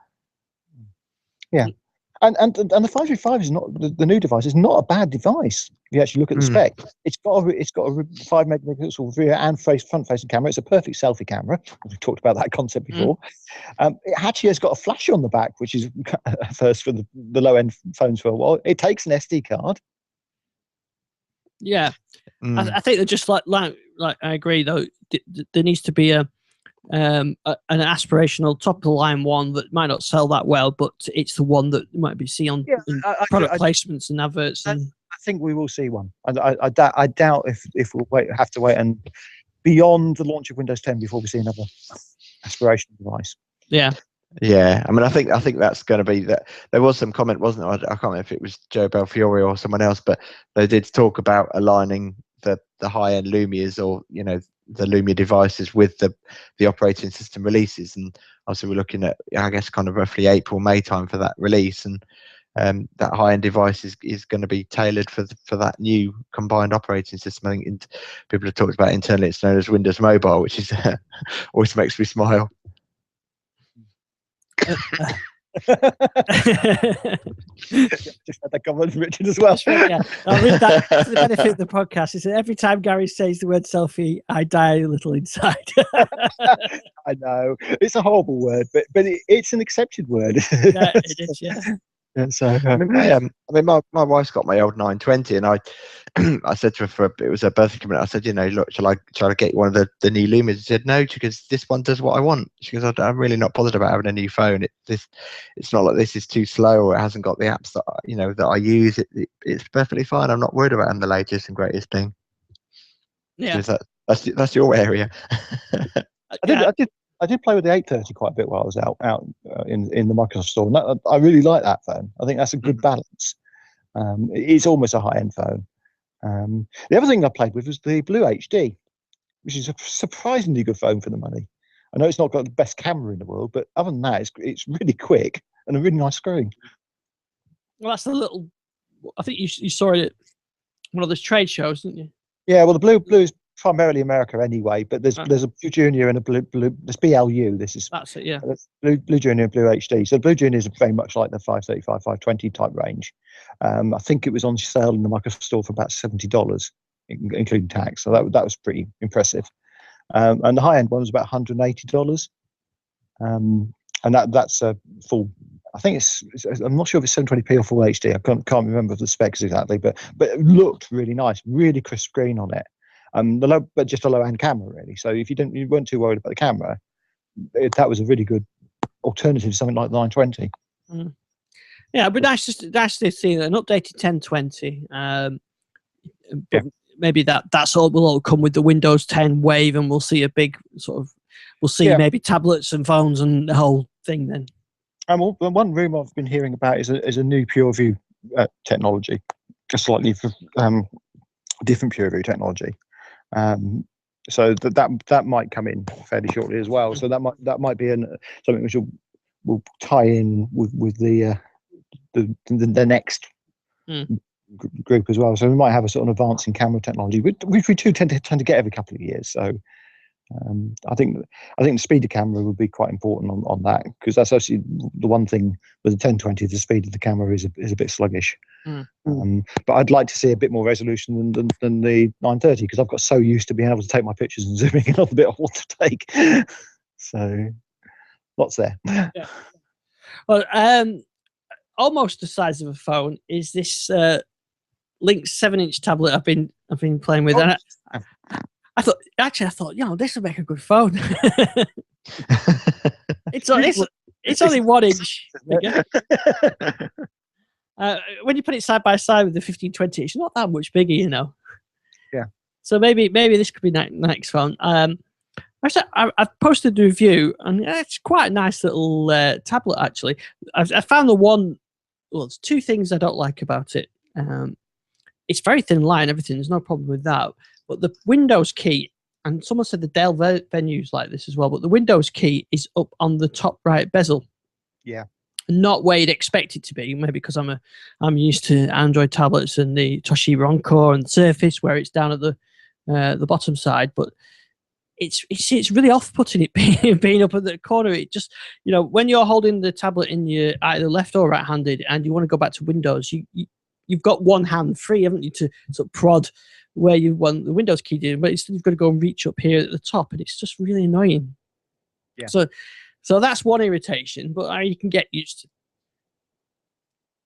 Yeah. And the 535 is not the new device. Is not a bad device. If you actually look at the spec, it's got a 5 megapixel rear and front facing camera. It's a perfect selfie camera. We talked about that concept before. It actually has got a flash on the back, which is first for the low end phones for a while. It takes an SD card. Yeah, I think they're just like I agree though. There needs to be an aspirational top of the line one that might not sell that well, but it's the one that might be seen on product placements and adverts. I think we will see one. I doubt if we'll have to wait and beyond the launch of Windows 10 before we see another aspirational device. Yeah, I mean, I think that's going to be that. There was some comment, wasn't there? I can't remember if it was Joe Belfiore or someone else, but they did talk about aligning the high-end Lumias or the Lumia devices with the operating system releases, and also we're looking at, I guess, kind of roughly April, May time for that release, and that high-end device is going to be tailored for that new combined operating system. I think people have talked about internally it's known as Windows Mobile, which is always makes me smile. Just had that comment, Richard, as well. Yeah, I'll read that for the benefit of the podcast. Is that every time Gary says the word selfie, I die a little inside. I know it's a horrible word, but it's an accepted word. Yeah, it is. Yeah. Yeah, so I mean, my wife's got my old 920, and I I said to her it was her birthday coming up. I said, look, shall I get you one of the new Lumas? She said no, because this one does what I want. She goes, I'm really not bothered about having a new phone. It's not like this is too slow or it hasn't got the apps that that I use. It's perfectly fine. I'm not worried about having the latest and greatest thing. Yeah, that's your area. I did play with the 830 quite a bit while I was out in the Microsoft store, and I really like that phone. I think that's a good balance. It's almost a high-end phone. The other thing I played with was the Blue HD, which is a surprisingly good phone for the money. I know it's not got the best camera in the world, but other than that, it's really quick and a really nice screen. Well, that's a little. I think you saw it at one of those trade shows, didn't you? Yeah, well, the Blue is primarily America anyway, but there's a Blue Junior and a Blue. There's BLU. That's it. Yeah. Blue Junior and Blue HD. So Blue Junior is very much like the 535, 520 type range. I think it was on sale in the Microsoft store for about $70, including tax. So that was pretty impressive. And the high end one was about $180. And that's a full. I think I'm not sure if it's 720p or full HD. I can't remember the specs exactly, but it looked really nice, really crisp screen on it. But just a low-end camera, really. So if you weren't too worried about the camera, that was a really good alternative to something like the 920. Yeah, but nice to see an updated 1020. But maybe that's all will all come with the Windows 10 wave, and we'll see a big maybe tablets and phones and the whole thing then. One rumor I've been hearing about is a new PureView technology, just slightly different PureView technology. So that might come in fairly shortly as well. So that might be something which will tie in with the next group as well. So we might have a sort of advancing camera technology, which we do tend to get every couple of years. So I think the speed of camera would be quite important on that, because that's actually the one thing with the 1020. The speed of the camera is a bit sluggish. But I'd like to see a bit more resolution than the 930, because I've got so used to being able to take my pictures and zooming in on the bit I want to take. So lots there. Yeah. Well, almost the size of a phone is this Lynx 7-inch tablet I've been playing with. And I thought, this would make a good phone. It's only 1 inch bigger. When you put it side by side with the 1520, it's not that much bigger, Yeah. So maybe this could be next phone. Actually, I've posted the review, and it's quite a nice little tablet. Actually, I found there's two things I don't like about it. It's very thin line, everything. There's no problem with that. But the Windows key, and someone said the Dell Venue's like this as well, but the Windows key is up on the top right bezel. Yeah. Not where you'd expect it to be, maybe because I'm used to Android tablets and the Toshiba Encore and Surface, where it's down at the bottom side. But it's really off-putting it being up at the corner. It just, when you're holding the tablet in your either left or right-handed, and you want to go back to Windows, you've got one hand free, haven't you, to sort of prod where you want the Windows key to, but instead you've got to go and reach up here at the top, and it's just really annoying. Yeah. So that's one irritation, but you can get used to.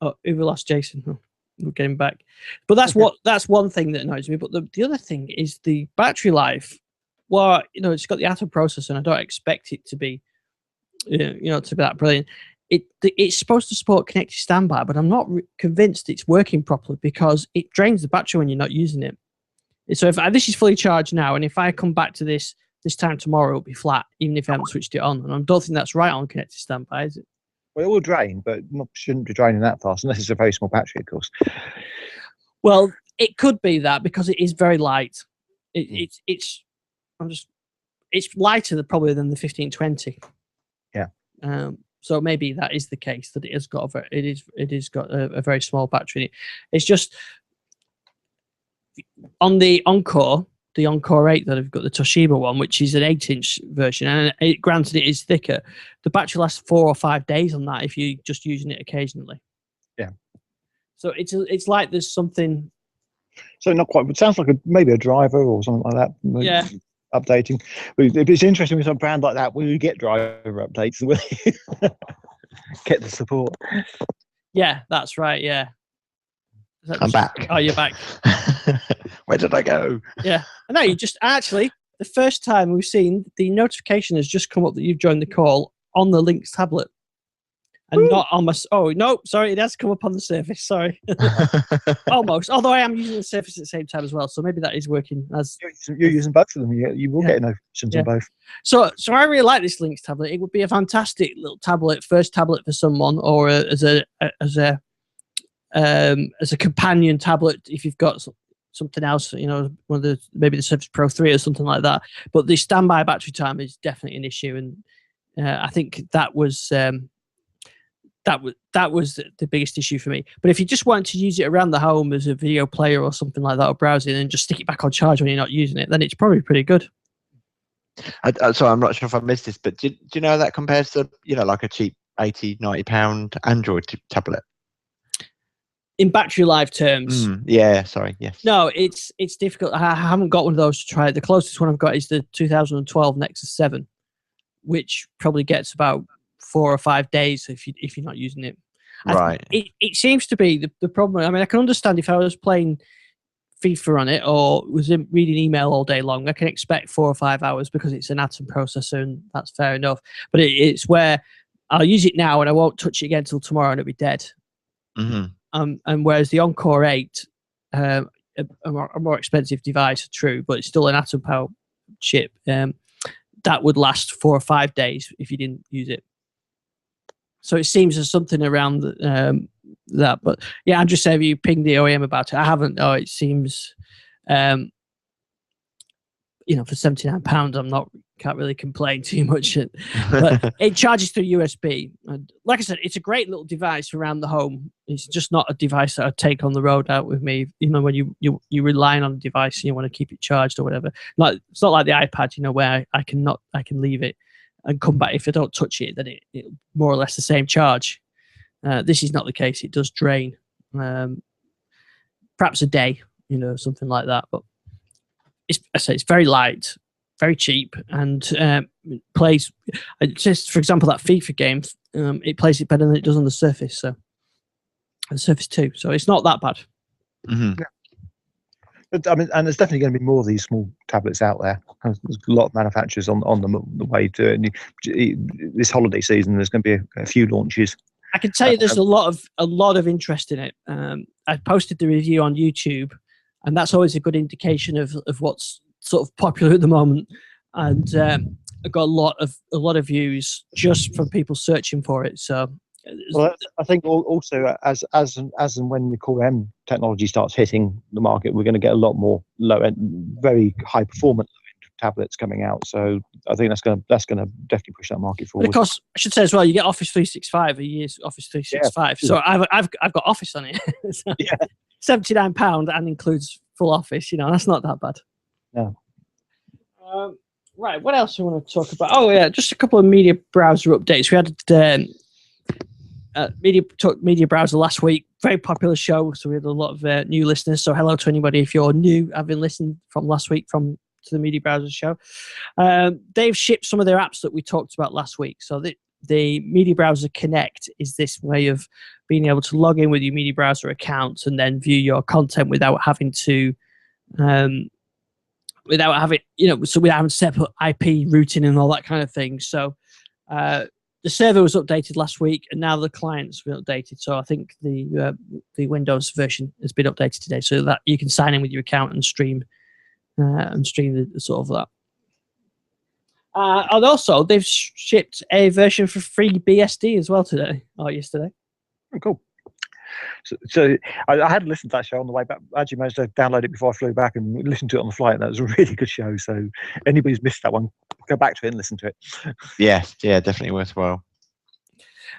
Oh, we lost Jason. Oh, we're getting back, but that's one thing that annoys me. But the other thing is the battery life. Well, it's got the Atom processor, and I don't expect it to be, to be that brilliant. It's supposed to support connected standby, but I'm not convinced it's working properly, because it drains the battery when you're not using it. So if this is fully charged now, and if I come back to this time tomorrow, it'll be flat, even if I haven't switched it on. And I don't think that's right on connected standby, is it? Well, it will drain, but shouldn't be draining that fast, unless it's a very small battery, of course. Well, it could be that, because it is very light. It's lighter probably than the 1520. Yeah. So maybe that is the case, that it has got a very small battery in it. It's just on the Encore the Encore 8 that have got the Toshiba one, which is an 8-inch version, and granted it is thicker. The battery lasts 4 or 5 days on that if you're just using it occasionally. Yeah. So it's like there's something. So not quite. It sounds like maybe a driver or something like that. Yeah. Updating. If it's interesting with a brand like that, will you get driver updates? Will you get the support? Yeah, that's right. Yeah. I'm back. Oh, you're back. Where did I go? Yeah. No, you just actually, the first time we've seen the notification has just come up that you've joined the call on the Lynx tablet. And not on my. Oh, no, sorry, it has come up on the Surface. Sorry. Almost. Although I am using the Surface at the same time as well. So maybe that is working as. You're using both of them. You will get notifications on both. So I really like this Lynx tablet. It would be a fantastic little tablet, first tablet for someone, or as a companion tablet if you've got something else, one of maybe the Surface Pro 3 or something like that. But the standby battery time is definitely an issue, and I think that was the biggest issue for me. But if you just want to use it around the home as a video player or something like that, or browsing, and just stick it back on charge when you're not using it, then it's probably pretty good. So I'm not sure if I missed this, but do you know how that compares to like a cheap £80-90 Android tablet? In battery life terms, yeah, sorry, yes. No, it's difficult. I haven't got one of those to try. The closest one I've got is the 2012 Nexus 7, which probably gets about 4 or 5 days if you're not using it. Right. It seems to be the problem. I mean, I can understand if I was playing FIFA on it or was reading email all day long, I can expect 4 or 5 hours because it's an Atom processor, and that's fair enough. But it's where I'll use it now and I won't touch it again until tomorrow and it'll be dead. Mm-hmm. And whereas the Encore 8, a more expensive device, true, but it's still an Atom Power chip, that would last 4 or 5 days if you didn't use it. So it seems there's something around that. But yeah, Andrew said you pinged the OEM about it. I haven't. No, it seems, for £79, can't really complain too much. But it charges through USB. And like I said, it's a great little device around the home. It's just not a device that I'd take on the road out with me. When you're relying on a device and you want to keep it charged or whatever. It's not like the iPad, where I can leave it and come back. If I don't touch it, then it more or less the same charge. This is not the case. It does drain. Perhaps a day, something like that. But it's very light, very cheap, and plays. Just for example, that FIFA game, it plays it better than it does on the Surface. So the Surface 2. So it's not that bad. Mm-hmm. Yeah. I mean, and there's definitely going to be more of these small tablets out there. There's a lot of manufacturers on the way to it. This holiday season, there's going to be a few launches. I can tell you, there's a lot of interest in it. I posted the review on YouTube, and that's always a good indication of what's sort of popular at the moment. And I got a lot of views just from people searching for it. So. Well, I think also as and when the Core M technology starts hitting the market, we're going to get a lot more low end, very high performance tablets coming out. So I think that's going to definitely push that market forward. But of course, I should say as well, you get Office 365 a year's Office 365. Yeah. So I've got Office on it. So yeah. £79 and includes full Office. That's not that bad. No. Right. What else do we want to talk about? Oh yeah, just a couple of media browser updates. We had. Media Browser last week, very popular show, so we had a lot of new listeners. So hello to anybody if you're new, having listened from last week to the Media Browser show. They've shipped some of their apps that we talked about last week. So the Media Browser Connect is this way of being able to log in with your Media Browser account and then view your content without having to without having separate IP routing and all that kind of thing. So the server was updated last week, and now the client's been updated. So I think the Windows version has been updated today, so that you can sign in with your account and stream the sort of that. And also, they've shipped a version for FreeBSD as well today or yesterday. Oh, cool. So I had listened to that show on the way back. I actually managed to download it before I flew back and listen to it on the flight. And that was a really good show. So anybody's missed that one, go back to it and listen to it. Yeah, definitely worthwhile.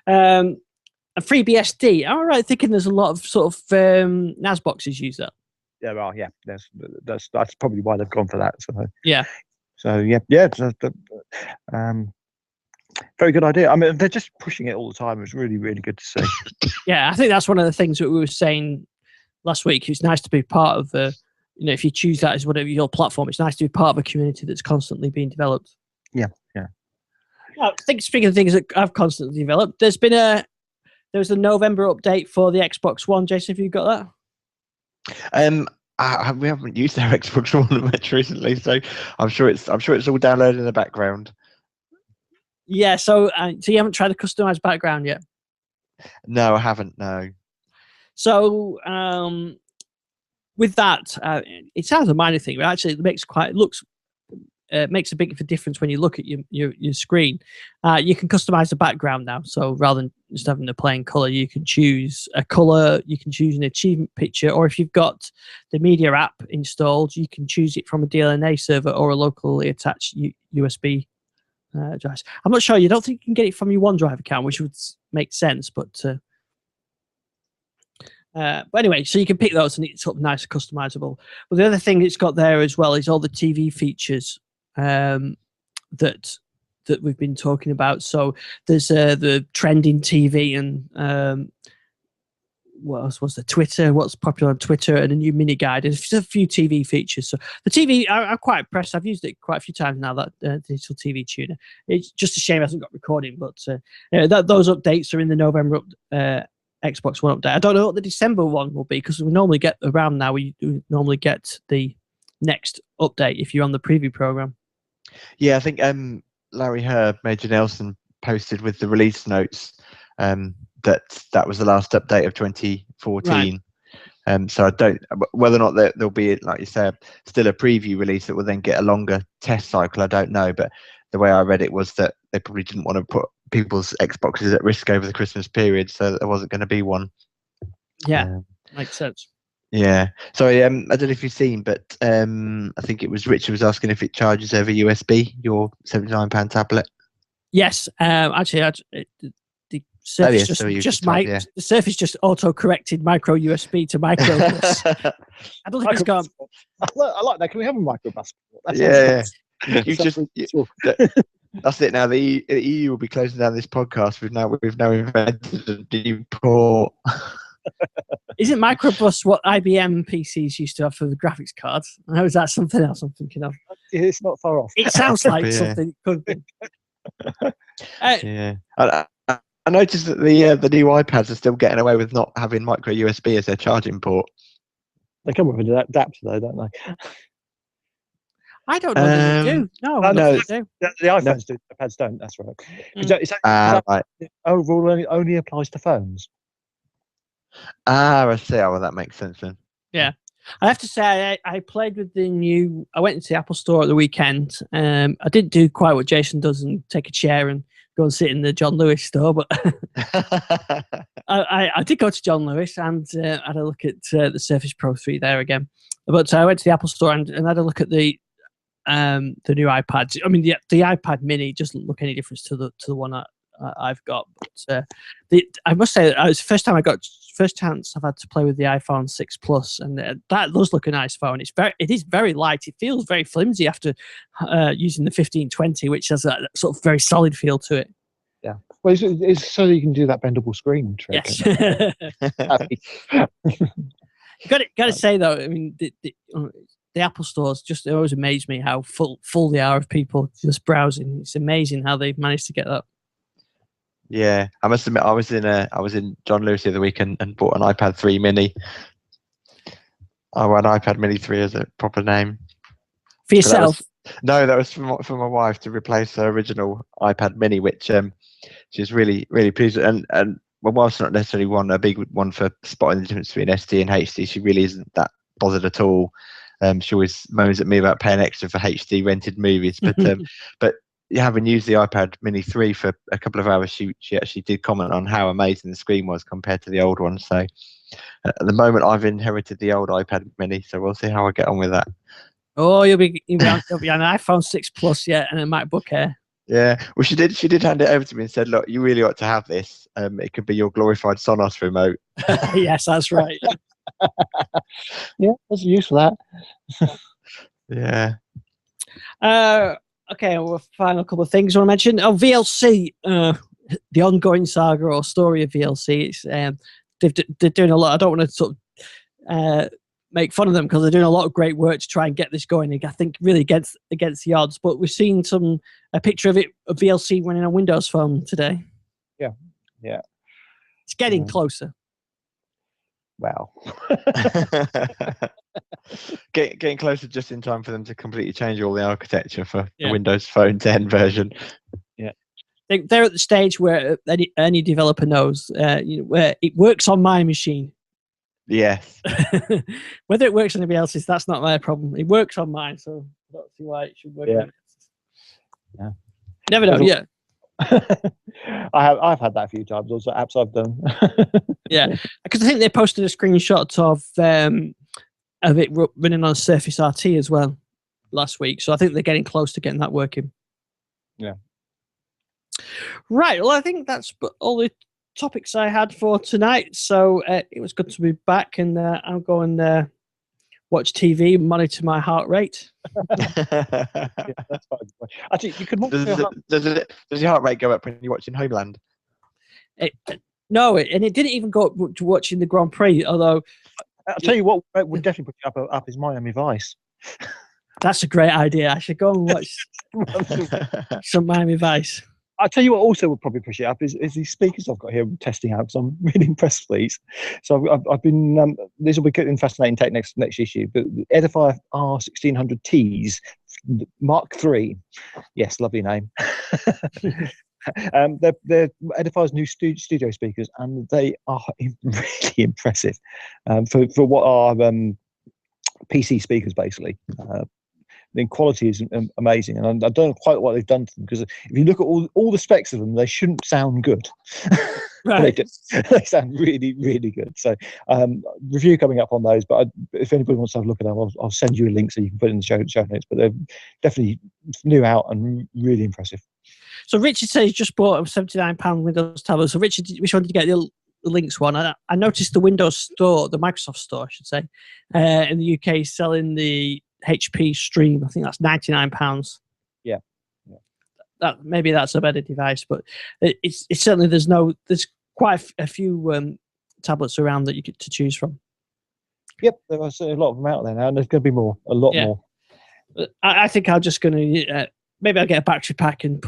And FreeBSD. All right, thinking there's a lot of sort of NAS boxes use that. Yeah, well, yeah, that's probably why they've gone for that. Yeah. So yeah, very good idea. I mean, they're just pushing it all the time. It's really, really good to see. Yeah, I think that's one of the things that we were saying last week. It's nice to be part of the, if you choose that as whatever your platform, it's nice to be part of a community that's constantly being developed. Yeah. I think speaking of things that I've constantly developed, there was a November update for the Xbox One. Jason, have you got that? We haven't used our Xbox One much recently, so I'm sure it's all downloaded in the background. Yeah, so you haven't tried the customized background yet? No, I haven't. No. So with that, it sounds a minor thing, but actually it makes a big difference when you look at your screen. You can customize the background now. So rather than just having the plain color, you can choose a color, you can choose an achievement picture, or if you've got the media app installed, you can choose it from a DLNA server or a locally attached USB drive. I'm not sure. You don't think you can get it from your OneDrive account, which would make sense, but anyway, so you can pick those and it's sort of nice and customizable. Well, the other thing it's got there as well is all the TV features that we've been talking about. So there's the trending TV and what else was the Twitter? What's popular on Twitter and a new mini guide. There's a few TV features. So the TV, I'm quite impressed. I've used it quite a few times now. That digital TV tuner. It's just a shame it hasn't got recording, but those updates are in the November Xbox One update. I don't know what the December one will be because we normally get around now. We normally get the next update if you're on the preview program. Yeah, I think Larry Herb, Major Nelson posted with the release notes that was the last update of 2014. Right. So I don't whether or not there'll be, like you said, still a preview release that will then get a longer test cycle. I don't know, but the way I read it was that they probably didn't want to put people's Xboxes at risk over the Christmas period, so there wasn't going to be one. Yeah, makes sense. Yeah. Sorry, I don't know if you've seen, but I think it was Richard was asking if it charges over USB, your £79 tablet. Yes. Actually, the Surface the Surface just auto-corrected micro USB to micro bus. I don't think it's gone. I like that. Can we have a micro bus? Yeah. That's it now. The EU will be closing down this podcast. We've now invented a new port. Isn't Microbus what IBM PCs used to have for the graphics cards? Or is that something else I'm thinking of? It's not far off. It sounds like something could be. Yeah. I noticed that the new iPads are still getting away with not having micro USB as their charging port. They come with an adapter though, don't they? I don't know that they do. No, they do. The iPhones do. The iPads don't. That's right. Right. Overall, only applies to phones. I see. Oh, well, that makes sense then. Yeah. I have to say, I played with the new. I went into the Apple Store at the weekend. I didn't do quite what Jason does and take a chair and go and sit in the John Lewis store, but I did go to John Lewis and had a look at the Surface Pro 3 there again. But I went to the Apple Store and had a look at the new iPads. I mean, the iPad Mini doesn't look any different to the one I've got. But I must say that it was the first chance I've had to play with the iPhone 6 Plus, and that does look a nice phone. It is very light. It feels very flimsy after using the 1520, which has a sort of very solid feel to it. Yeah, well, it's so you can do that bendable screen trick. Yes. Got to say though, I mean, the Apple stores it always amaze me how full they are of people just browsing. It's amazing how they've managed to get that. Yeah, I must admit, I was in John Lewis the other week and bought an iPad 3 Mini. Oh, an iPad Mini 3 is a proper name. For yourself? That was for my wife to replace her original iPad Mini, which she's really, really pleased with. And my wife's not necessarily a big one for spotting the difference between SD and HD. She really isn't that bothered at all. She always moans at me about paying extra for HD rented movies, but having used the iPad Mini 3 for a couple of hours, she actually did comment on how amazing the screen was compared to the old one. So at the moment, I've inherited the old iPad Mini, so we'll see how I get on with that. Oh, you'll be on an iPhone 6 Plus yet, and a MacBook Air. Yeah, well, she did hand it over to me and said, "Look, you really ought to have this. It could be your glorified Sonos remote." Yes, that's right. Yeah, there's a use for that. Yeah. Okay, well, final couple of things I want to mention. Oh, VLC, the ongoing saga or story of VLC. It's they're doing a lot. I don't want to sort of make fun of them because they're doing a lot of great work to try and get this going. I think really against the odds. But we've seen a picture of VLC running on Windows Phone today. Yeah. It's getting closer. Wow. Getting closer just in time for them to completely change all the architecture for the Windows Phone 10 version. Yeah. They're at the stage where any developer knows where it works on my machine. Yes. Whether it works on anybody else's, that's not my problem. It works on mine, so I don't see why it should work. Yeah. Never know. Yeah. I've had that a few times. Also, apps I've done. Yeah, because I think they posted a screenshot of it running on Surface RT as well last week. So I think they're getting close to getting that working. Yeah. Right. Well, I think that's all the topics I had for tonight. So it was good to be back, and I'll go and watch TV and monitor my heart rate. Yeah, that's fine. Actually, you could does your heart rate go up when you're watching Homeland? No, and it didn't even go up to watching the Grand Prix. Although I'll tell you what would definitely put you up is Miami Vice. That's a great idea. I should go and watch some Miami Vice. I'll tell you what also would probably push it up is these speakers I've got here testing out, because I'm really impressed with these. So I've been, this will be in Fascinating Tech next issue, but Edifier R1600Ts Mark III. Yes, lovely name. They're Edifier's new studio speakers, and they are really impressive for what are PC speakers, basically. The quality is amazing, and I don't know quite what they've done to them, because if you look at all the specs of them, they shouldn't sound good. Right. They sound really, really good. So review coming up on those, but if anybody wants to have a look at them, I'll send you a link so you can put it in the show notes. But they're definitely new out and really impressive. So Richard says he just bought a £79 Windows tablet. So Richard, which one did you get? The Links one. I noticed the Windows Store, the Microsoft Store, I should say, in the UK selling the HP Stream. I think that's £99. Yeah. That maybe that's a better device, but it's certainly there's quite a few tablets around that you get to choose from. Yep, there are a lot of them out there now, and there's going to be more, a lot more. I think I'm just going to maybe I'll get a battery pack and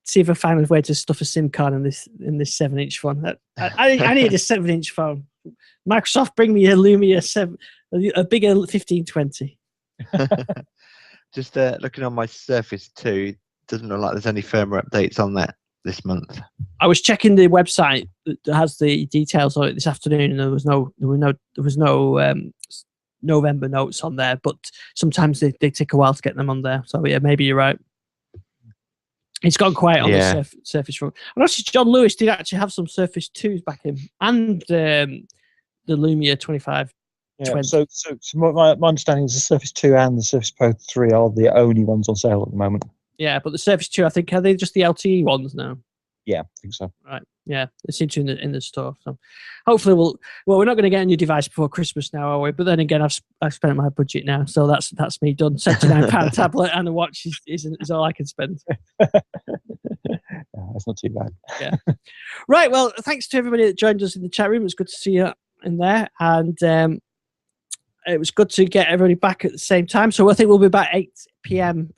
see if I find a way to stuff a SIM card in this 7-inch phone. I need a 7-inch phone. Microsoft, bring me a Lumia 7, a bigger 1520. Just looking on my Surface 2, doesn't look like there's any firmware updates on that this month. I was checking the website that has the details on it this afternoon, and there was no November notes on there. But sometimes they take a while to get them on there. So yeah, maybe you're right. It's gone quiet on the Surface front. I noticed John Lewis did actually have some Surface 2s back in, and the Lumia 25. Yeah, so my understanding is the Surface 2 and the Surface Pro 3 are the only ones on sale at the moment. Yeah, but the Surface 2, I think, are they just the LTE ones now? Yeah, I think so. Right. Yeah, they seem to in the store. So hopefully we're not going to get a new device before Christmas now, are we? But then again, I've spent my budget now, so that's me done. £79 tablet and a watch is all I can spend. That's not too bad. Yeah. Right. Well, thanks to everybody that joined us in the chat room. It was good to see you in there, and it was good to get everybody back at the same time. So I think we'll be back 8 p.m.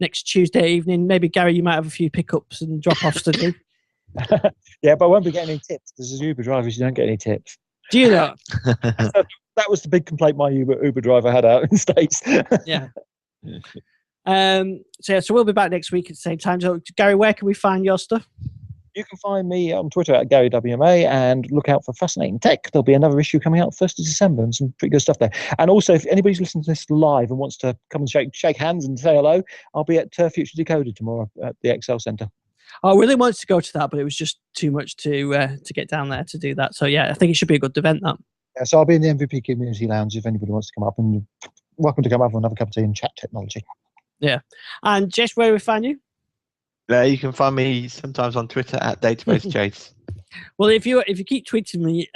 Next Tuesday evening. Maybe Gary, you might have a few pickups and drop-offs to do. Yeah, but I won't be getting any tips. As Uber drivers, you don't get any tips. Do you not? That was the big complaint my Uber driver had out in the States. Yeah. So we'll be back next week at the same time. So Gary, where can we find your stuff? You can find me on Twitter at GaryWMA, and look out for Fascinating Tech. There'll be another issue coming out 1st of December, and some pretty good stuff there. And also, if anybody's listening to this live and wants to come and shake hands and say hello, I'll be at Future Decoded tomorrow at the Excel Centre. I really wanted to go to that, but it was just too much to get down there to do that. So yeah, I think it should be a good event. That. Yeah, so I'll be in the MVP Community Lounge if anybody wants to come up, and you're welcome to come up and have a cup of tea and chat technology. Yeah. And Jess, where do we find you? You can find me sometimes on Twitter at Database Chase. Well, if you keep tweeting me,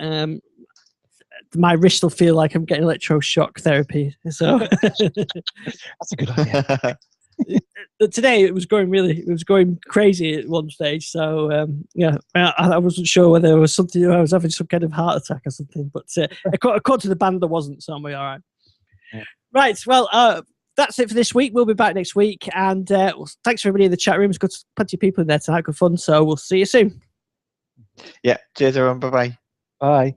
my wrist will feel like I'm getting electroshock therapy. So That's a good idea. today it was going crazy at one stage. So I wasn't sure whether there was something, I was having some kind of heart attack or something. But according to the band, there wasn't. So I'm all right. Yeah. Right. Well, that's it for this week. We'll be back next week. And thanks for everybody in the chat room. It's got plenty of people in there tonight. Good fun. So we'll see you soon. Yeah. Cheers, everyone. Bye-bye. Bye.